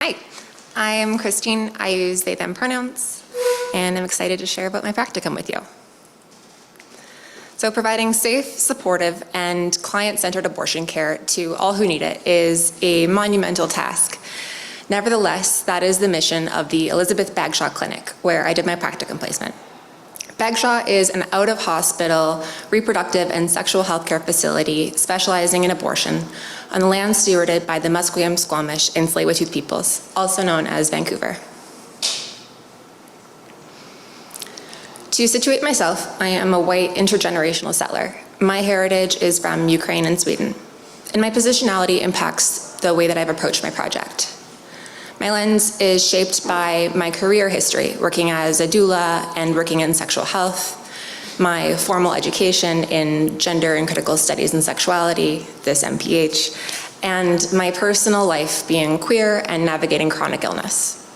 Hi, I'm Christine. I use they, them pronouns, and I'm excited to share about my practicum with you. So providing safe, supportive, and client-centered abortion care to all who need it is a monumental task. Nevertheless, that is the mission of the Elizabeth Bagshaw Clinic, where I did my practicum placement. Bagshaw is an out-of-hospital reproductive and sexual health care facility specializing in abortion on the land stewarded by the Musqueam, Squamish, and Tsleil-Waututh peoples, also known as Vancouver. To situate myself, I am a white intergenerational settler. My heritage is from Ukraine and Sweden, and my positionality impacts the way that I've approached my project. My lens is shaped by my career history, working as a doula and working in sexual health, my formal education in gender and critical studies and sexuality, this MPH, and my personal life being queer and navigating chronic illness.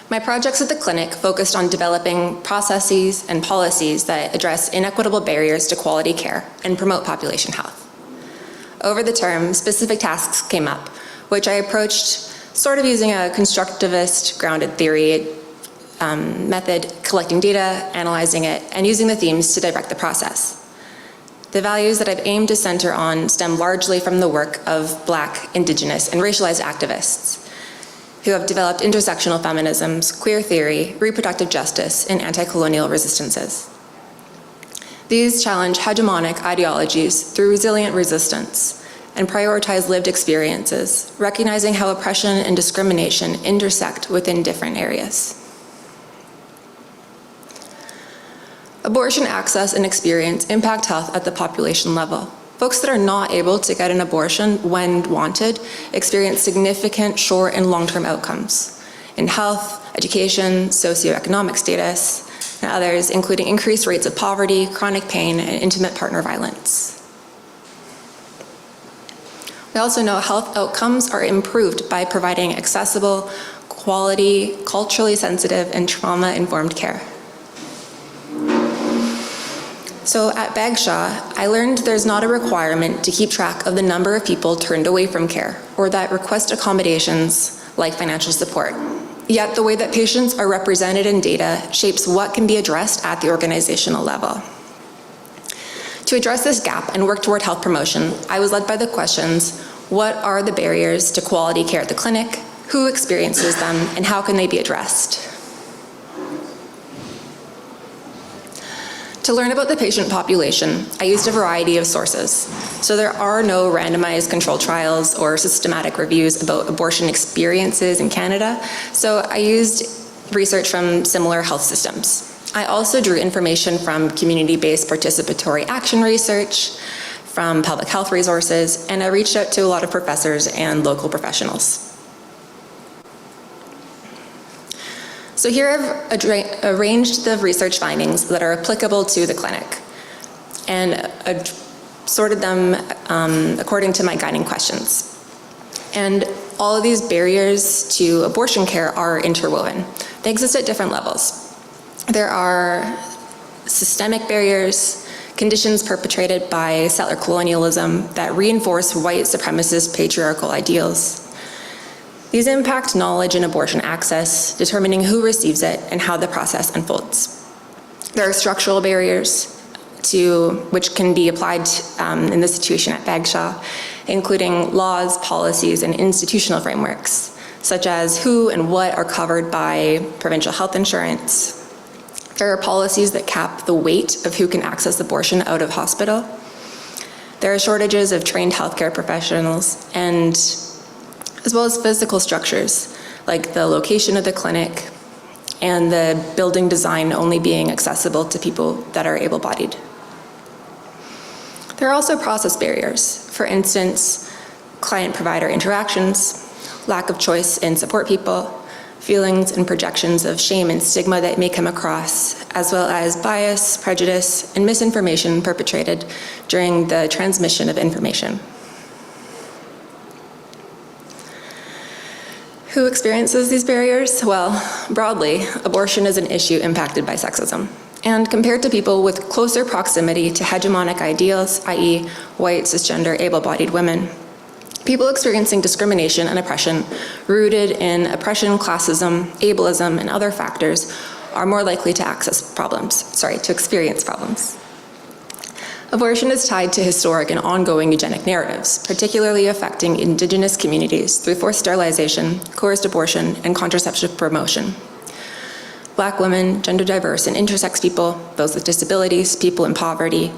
My projects at the clinic focused on developing processes and policies that address inequitable barriers to quality care and promote population health. Over the term, specific tasks came up, which I approached sort of using a constructivist grounded theory method, collecting data, analyzing it, and using the themes to direct the process. The values that I've aimed to center on stem largely from the work of Black, Indigenous, and racialized activists who have developed intersectional feminisms, queer theory, reproductive justice, and anti-colonial resistances. These challenge hegemonic ideologies through resilient resistance and prioritize lived experiences, recognizing how oppression and discrimination intersect within different areas. Abortion access and experience impact health at the population level. Folks that are not able to get an abortion when wanted experience significant short and long-term outcomes in health, education, socioeconomic status, and others, including increased rates of poverty, chronic pain, and intimate partner violence. We also know health outcomes are improved by providing accessible, quality, culturally sensitive, and trauma-informed care. So at Bagshaw, I learned there's not a requirement to keep track of the number of people turned away from care or that request accommodations like financial support. Yet the way that patients are represented in data shapes what can be addressed at the organizational level. To address this gap and work toward health promotion, I was led by the questions: what are the barriers to quality care at the clinic? Who experiences them, and how can they be addressed? To learn about the patient population, I used a variety of sources. So there are no randomized controlled trials or systematic reviews about abortion experiences in Canada, so I used research from similar health systems. I also drew information from community-based participatory action research, from public health resources, and I reached out to a lot of professors and local professionals. So here I've arranged the research findings that are applicable to the clinic and sorted them according to my guiding questions. And all of these barriers to abortion care are interwoven. They exist at different levels. There are systemic barriers, conditions perpetrated by settler colonialism that reinforce white supremacist patriarchal ideals. These impact knowledge in abortion access, determining who receives it and how the process unfolds. There are structural barriers which can be applied in this situation at Bagshaw, including laws, policies, and institutional frameworks, such as who and what are covered by provincial health insurance. There are policies that cap the weight of who can access abortion out of hospital. There are shortages of trained healthcare professionals, and as well as physical structures, like the location of the clinic and the building design only being accessible to people that are able-bodied. There are also process barriers. For instance, client-provider interactions, lack of choice in support people, feelings and projections of shame and stigma that may come across, as well as bias, prejudice, and misinformation perpetrated during the transmission of information. Who experiences these barriers? Well, broadly, abortion is an issue impacted by sexism. And compared to people with closer proximity to hegemonic ideals, i.e. white, cisgender, able-bodied women, People experiencing discrimination and oppression rooted in oppression, classism, ableism, and other factors are more likely to experience problems. Abortion is tied to historic and ongoing eugenic narratives, particularly affecting Indigenous communities through forced sterilization, coerced abortion, and contraceptive promotion. Black women, gender diverse and intersex people, those with disabilities, people in poverty,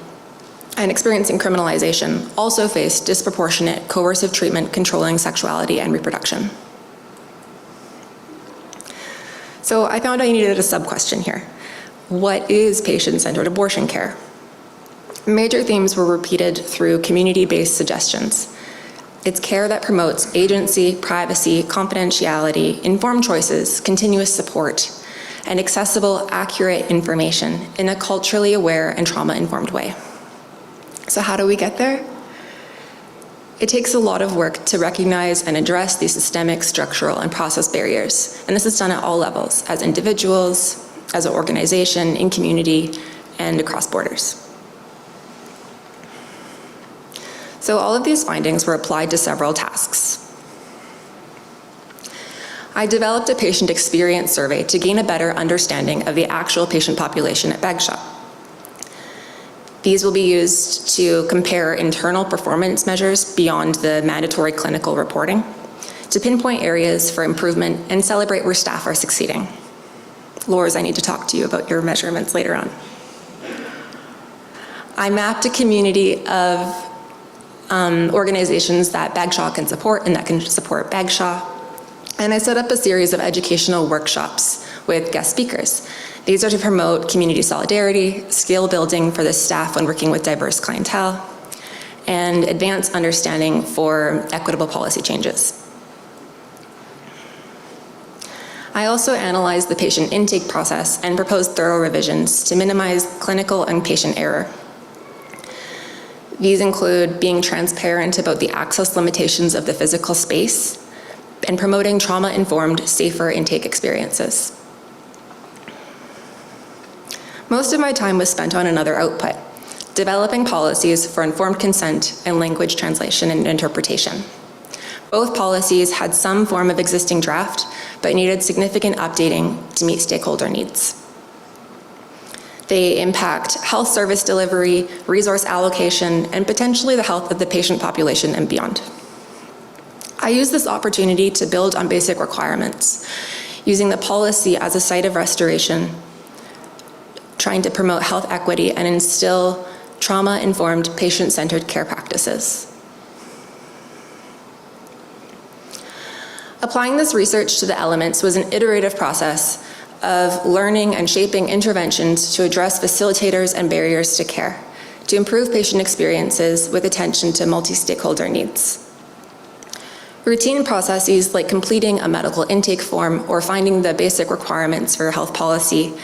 and experiencing criminalization also face disproportionate coercive treatment controlling sexuality and reproduction. So I found I needed a sub-question here. What is patient-centered abortion care? Major themes were repeated through community-based suggestions. It's care that promotes agency, privacy, confidentiality, informed choices, continuous support, and accessible, accurate information in a culturally aware and trauma-informed way. So how do we get there? It takes a lot of work to recognize and address these systemic, structural, and process barriers, and this is done at all levels, as individuals, as an organization, in community, and across borders. So all of these findings were applied to several tasks. I developed a patient experience survey to gain a better understanding of the actual patient population at Bagshaw. These will be used to compare internal performance measures beyond the mandatory clinical reporting, to pinpoint areas for improvement and celebrate where staff are succeeding. Lors, I need to talk to you about your measurements later on. I mapped a community of organizations that Bagshaw can support and that can support Bagshaw. And I set up a series of educational workshops with guest speakers. These are to promote community solidarity, skill building for the staff when working with diverse clientele, and advance understanding for equitable policy changes. I also analyzed the patient intake process and proposed thorough revisions to minimize clinical and patient error. These include being transparent about the access limitations of the physical space and promoting trauma-informed, safer intake experiences. Most of my time was spent on another output, developing policies for informed consent and language translation and interpretation. Both policies had some form of existing draft, but needed significant updating to meet stakeholder needs. They impact health service delivery, resource allocation, and potentially the health of the patient population and beyond. I use this opportunity to build on basic requirements, using the policy as a site of restoration, trying to promote health equity and instill trauma-informed, patient-centered care practices. Applying this research to the elements was an iterative process of learning and shaping interventions to address facilitators and barriers to care, to improve patient experiences with attention to multi-stakeholder needs. Routine processes like completing a medical intake form or finding the basic requirements for health policy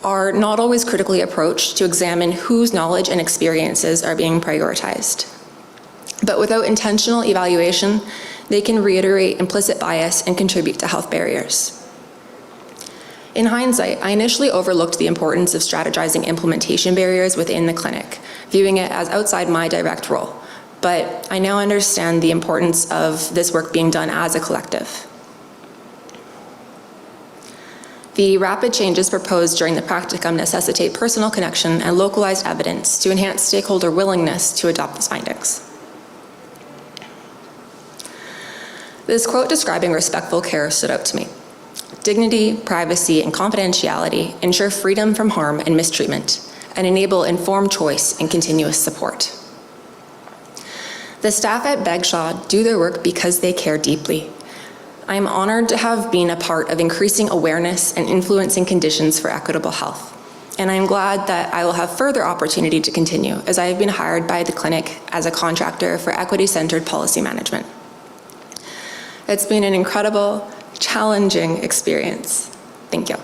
are not always critically approached to examine whose knowledge and experiences are being prioritized. But without intentional evaluation, they can reiterate implicit bias and contribute to health barriers. In hindsight, I initially overlooked the importance of strategizing implementation barriers within the clinic, viewing it as outside my direct role. But I now understand the importance of this work being done as a collective. The rapid changes proposed during the practicum necessitate personal connection and localized evidence to enhance stakeholder willingness to adopt these findings. This quote describing respectful care stood out to me. Dignity, privacy, and confidentiality ensure freedom from harm and mistreatment and enable informed choice and continuous support. The staff at Bagshaw do their work because they care deeply. I am honored to have been a part of increasing awareness and influencing conditions for equitable health. And I am glad that I will have further opportunity to continue as I have been hired by the clinic as a contractor for equity-centered policy management. It's been an incredible, challenging experience. Thank you.